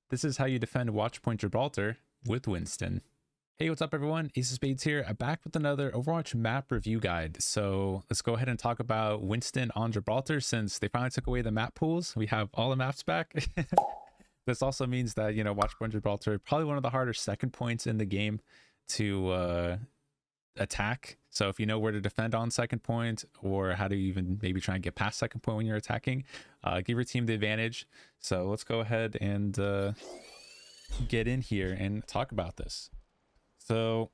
This is how you defend Watchpoint Gibraltar with Winston. Hey, what's up everyone? Ace of Spades here. I'm back with another Overwatch map review guide. So let's go ahead and talk about Winston on Gibraltar since they finally took away the map pools. We have all the maps back. This also means that, you know, Watchpoint Gibraltar, probably one of the harder second points in the game to attack. So if you know where to defend on second point or how to even maybe try and get past second point when you're attacking, give your team the advantage. So let's go ahead and get in here and talk about this. So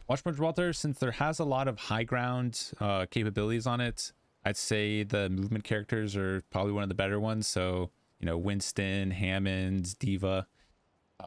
Watchpoint Gibraltar, since there has a lot of high ground capabilities on it, I'd say the movement characters are probably one of the better ones. So, you know, Winston, Hammond, Diva,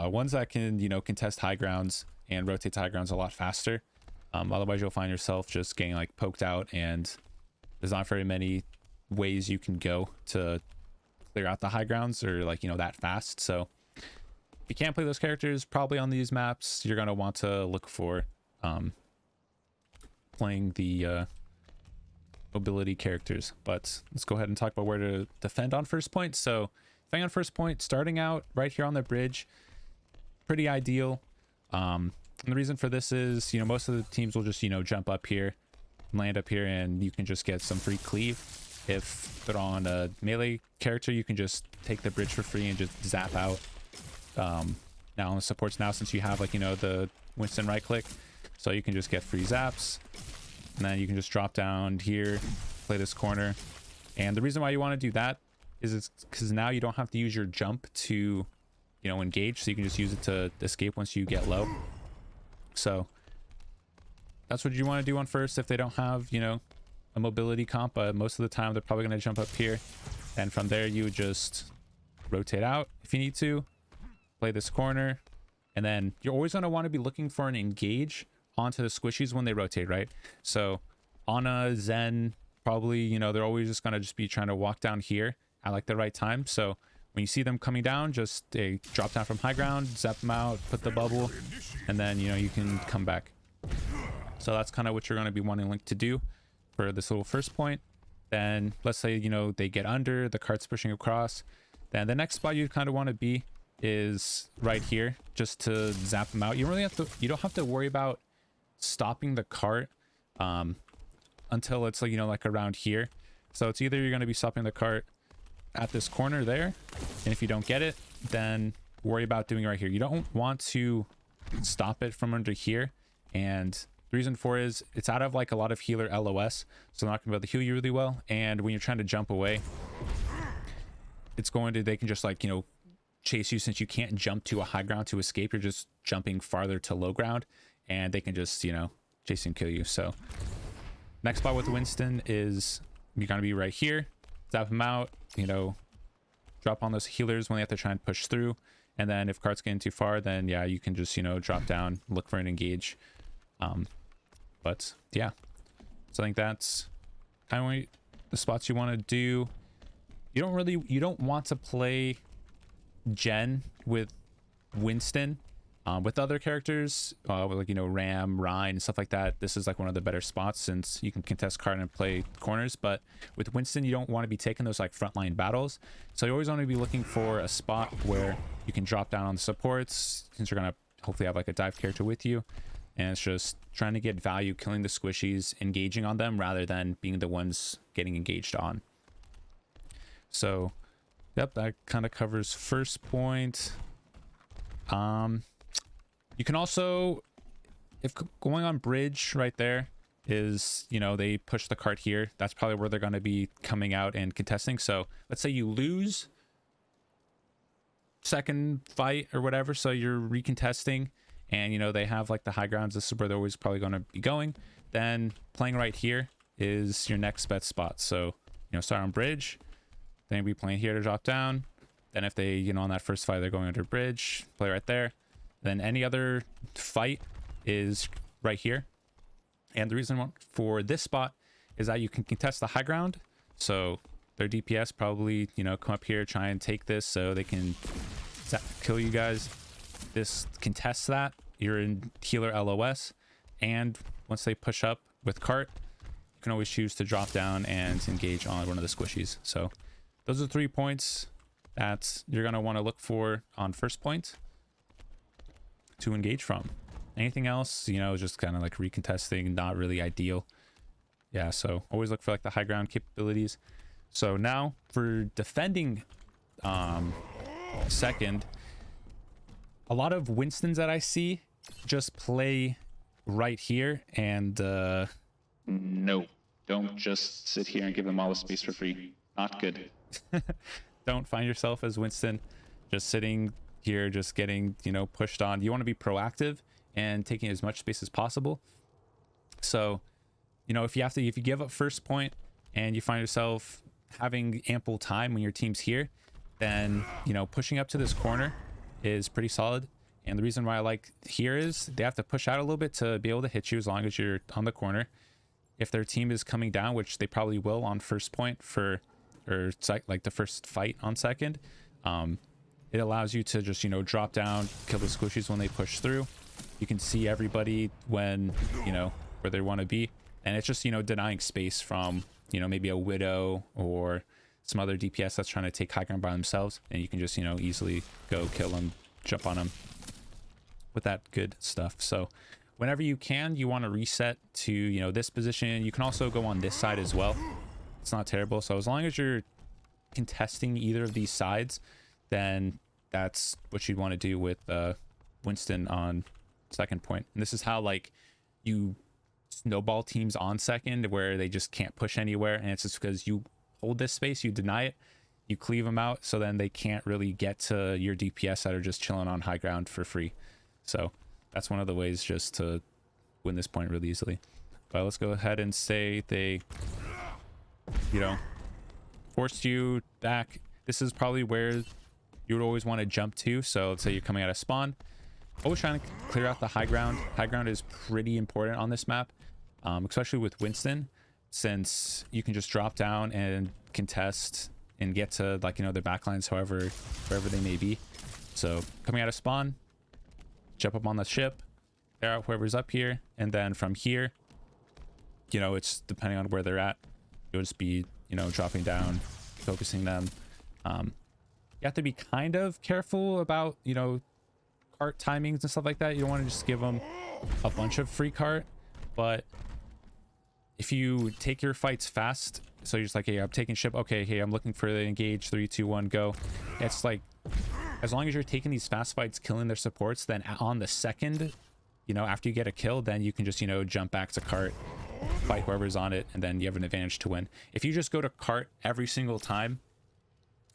ones that can, you know, contest high grounds and rotate to high grounds a lot faster. Otherwise you'll find yourself just getting like poked out, and there's not very many ways you can go to clear out the high grounds or, like, you know, that fast. So if you can't play those characters probably on these maps, you're going to want to look for playing the mobility characters. But let's go ahead and talk about where to defend on first point. So defending on first point, starting out right here on the bridge, pretty ideal. And the reason for this is, you know, most of the teams will just, you know, jump up here, land up here, and you can just get some free cleave. If they're on a melee character, you can just take the bridge for free and just zap out. Now on the supports, now since you have, like, you know, the Winston right click, so you can just get free zaps, and then you can just drop down here, play this corner. And the reason why you want to do that is it's because now you don't have to use your jump to, you know, engage, so you can just use it to escape once you get low. So that's what you want to do on first if they don't have, you know, a mobility comp. But most of the time they're probably going to jump up here, and from there you just rotate out if you need to, play this corner, and then you're always going to want to be looking for an engage onto the squishies when they rotate, right? So on a Zen, probably, you know, they're always just going to just be trying to walk down here at like the right time. So when you see them coming down, just drop down from high ground, zap them out, put the bubble, and then, you know, you can come back. So that's kind of what you're going to be wanting Link to do for this little first point. Then let's say, you know, they get under, the cart's pushing across. Then the next spot you kind of want to be is right here, just to zap them out. You don't have to worry about stopping the cart until it's, like, you know, like around here. So it's either you're going to be stopping the cart at this corner there, and if you don't get it, then worry about doing it right here. You don't want to stop it from under here, and the reason for it is it's out of like a lot of healer LOS, so they're not gonna be able to heal you really well. And when you're trying to jump away, they can just, like, you know, chase you. Since you can't jump to a high ground to escape, you're just jumping farther to low ground, and they can just, you know, chase and kill you. So next spot with Winston is you're gonna be right here, zap them out, you know, drop on those healers when they have to try and push through. And then if cart's getting too far, then yeah, you can just, you know, drop down, look for an engage. But yeah, so I think that's kind of the spots you want to do. You don't want to play Gen with Winston. With other characters, with, like, you know, Ram, Ryan, and stuff like that, this is like one of the better spots since you can contest card and play corners. But with Winston, you don't want to be taking those like frontline battles. So you always want to be looking for a spot where you can drop down on the supports, since you're going to hopefully have like a dive character with you. And it's just trying to get value, killing the squishies, engaging on them rather than being the ones getting engaged on. So, yep, that kind of covers first point. You can also, if going on bridge right there is, you know, they push the cart here, that's probably where they're going to be coming out and contesting. So let's say you lose second fight or whatever, so you're recontesting, and, you know, they have like the high grounds, this is where they're always probably going to be going, then playing right here is your next best spot. So, you know, start on bridge, then you'll be playing here to drop down. Then if they, you know, on that first fight they're going under bridge, play right there. Then any other fight is right here. And the reason for this spot is that you can contest the high ground. So their DPS probably, you know, come up here, try and take this so they can kill you guys. This contests that. You're in healer LOS. And once they push up with cart, you can always choose to drop down and engage on one of the squishies. So those are 3 points that you're going to want to look for on first point to engage from. Anything else, you know, just kind of like recontesting, not really ideal. Yeah, so always look for like the high ground capabilities. So now for defending second, a lot of Winstons that I see just play right here, and no, don't just sit here and give them all the space for free. Not good. Don't find yourself as Winston just sitting here, just getting, you know, pushed on. You want to be proactive and taking as much space as possible. So, you know, if you give up first point and you find yourself having ample time when your team's here, then, you know, pushing up to this corner is pretty solid. And the reason why I like here is they have to push out a little bit to be able to hit you as long as you're on the corner. If their team is coming down, which they probably will on first point or like the first fight on second, it allows you to just, you know, drop down, kill the squishies when they push through. You can see everybody when, you know, where they want to be. And it's just, you know, denying space from, you know, maybe a Widow or some other DPS that's trying to take high ground by themselves. And you can just, you know, easily go kill them, jump on them with that good stuff. So whenever you can, you want to reset to, you know, this position. You can also go on this side as well. It's not terrible. So as long as you're contesting either of these sides, then that's what you'd want to do with Winston on second point. And this is how like you snowball teams on second, where they just can't push anywhere, and it's just because you hold this space, you deny it, you cleave them out, so then they can't really get to your DPS that are just chilling on high ground for free. So that's one of the ways just to win this point really easily. But let's go ahead and say they, you know, forced you back. This is probably where you would always want to jump to. So let's say you're coming out of spawn, always trying to clear out the high ground. High ground is pretty important on this map, especially with Winston, since you can just drop down and contest and get to, like, you know, their backlines, however, wherever they may be. So coming out of spawn, jump up on the ship, clear out whoever's up here, and then from here, you know, it's depending on where they're at, you'll just be, you know, dropping down, focusing them. You have to be kind of careful about, you know, cart timings and stuff like that. You don't want to just give them a bunch of free cart, but if you take your fights fast, so you're just like, hey, I'm taking ship, okay, hey, I'm looking for the engage, 3 2 1 go. It's like, as long as you're taking these fast fights, killing their supports, then on the second, you know, after you get a kill, then you can just, you know, jump back to cart, fight whoever's on it, and then you have an advantage to win. If you just go to cart every single time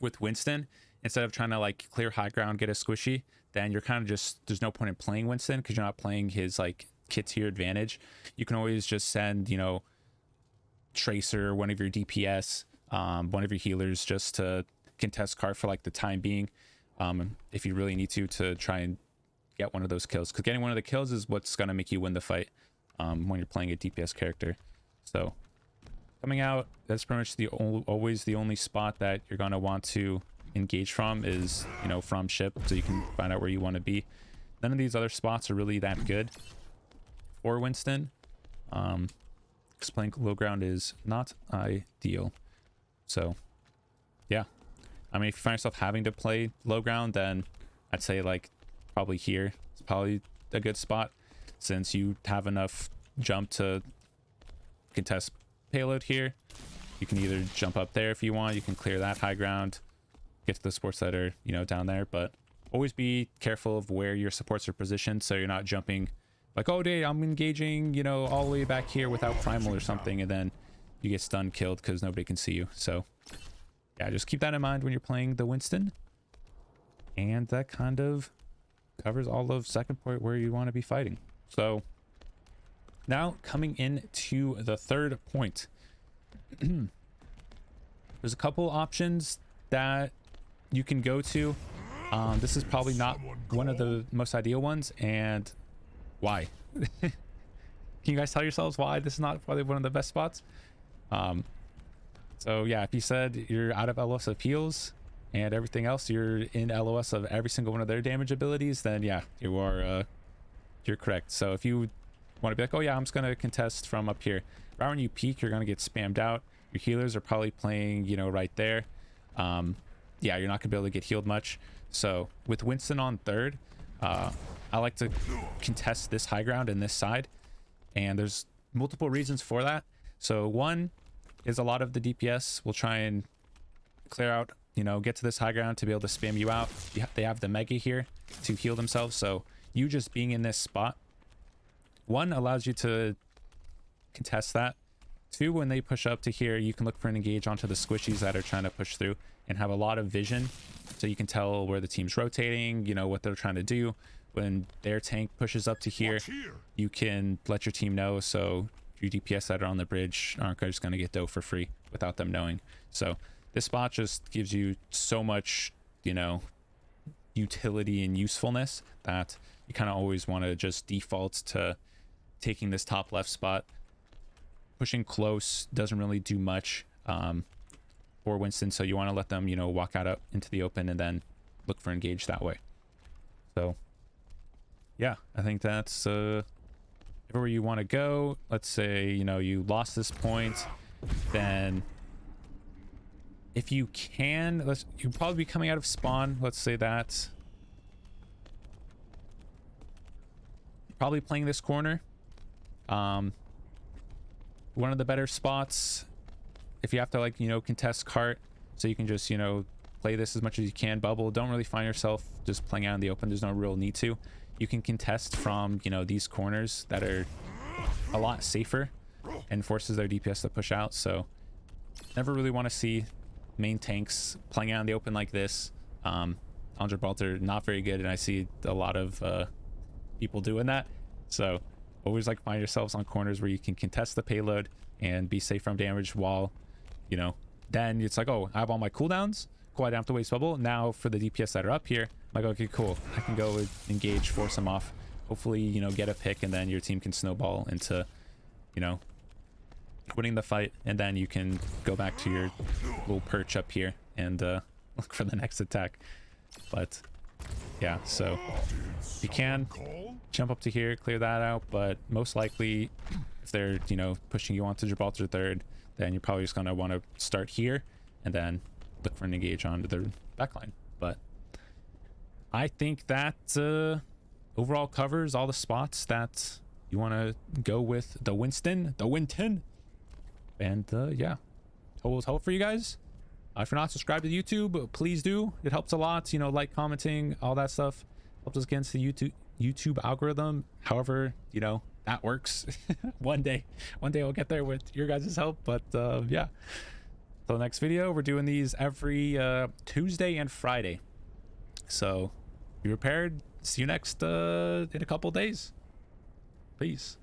with Winston, instead of trying to like clear high ground, get a squishy, then you're kind of just, there's no point in playing Winston because you're not playing his like kit to your advantage. You can always just send, you know, Tracer, one of your DPS, one of your healers, just to contest cart for like the time being, if you really need to try and get one of those kills, because getting one of the kills is what's going to make you win the fight when you're playing a DPS character. So coming out, that's pretty much always the only spot that you're going to want to engage from is, you know, from ship, so you can find out where you want to be. None of these other spots are really that good for Winston, because playing low ground is not ideal. So yeah, I mean, if you find yourself having to play low ground, then I'd say like probably here is probably a good spot, since you have enough jump to contest payload here. You can either jump up there if you want, you can clear that high ground, get to the supports that are, you know, down there, but always be careful of where your supports are positioned, so you're not jumping like, oh, day, I'm engaging, you know, all the way back here without primal or something, and then you get stunned, killed because nobody can see you. So yeah, just keep that in mind when you're playing the Winston. And that kind of covers all of second point where you want to be fighting. So now coming into the third point, there's a couple options that you can go to. This is probably not one of the most ideal ones, and why? Can you guys tell yourselves why this is not probably one of the best spots? So yeah, if you said you're out of LOS of heals and everything else, you're in LOS of every single one of their damage abilities, then yeah, you are you're correct. So if you want to be like, oh yeah, I'm just gonna contest from up here, right when you peek, you're gonna get spammed out. Your healers are probably playing, you know, right there. yeah, you're not gonna be able to get healed much. So with Winston on third, I like to contest this high ground in this side, and there's multiple reasons for that. So one is a lot of the DPS will try and clear out, you know, get to this high ground to be able to spam you out. They have the mega here to heal themselves, so you just being in this spot, one, allows you to contest that. Two, when they push up to here, you can look for an engage onto the squishies that are trying to push through and have a lot of vision, so you can tell where the team's rotating, you know, what they're trying to do. When their tank pushes up to here, you can let your team know, so your DPS that are on the bridge aren't just going to get dough for free without them knowing. So this spot just gives you so much, you know, utility and usefulness that you kind of always want to just default to taking this top left spot. Pushing close doesn't really do much for Winston, so you want to let them, you know, walk out up into the open and then look for engage that way. So yeah, I think that's everywhere you want to go. Let's say, you know, you lost this point, then if you can, you'll probably be coming out of spawn. Let's say that. Probably playing this corner. One of the better spots, if you have to, like, you know, contest cart, so you can just, you know, play this as much as you can. Bubble, don't really find yourself just playing out in the open. There's no real need to. You can contest from, you know, these corners that are a lot safer and forces their DPS to push out. So never really want to see main tanks playing out in the open like this. On Gibraltar, not very good, and I see a lot of people doing that. So always like find yourselves on corners where you can contest the payload and be safe from damage, while, you know, then it's like, oh, I have all my cooldowns, cool, I don't have to waste bubble. Now for the DPS that are up here, I'm like, okay, cool, I can go engage, force them off, hopefully, you know, get a pick, and then your team can snowball into, you know, winning the fight, and then you can go back to your little perch up here and look for the next attack. But yeah, so you can jump up to here, clear that out, but most likely if they're, you know, pushing you onto Gibraltar third, then you're probably just going to want to start here and then look for an engage onto their backline. But I think that overall covers all the spots that you want to go with the Winston. And yeah, total help for you guys. If you're not subscribed to YouTube, please do. It helps a lot, you know, like, commenting, all that stuff helps us get into the YouTube algorithm, however, you know, that works. one day we'll get there with your guys' help. But yeah, till the next video, we're doing these every Tuesday and Friday, so be prepared. See you next in a couple days. Peace.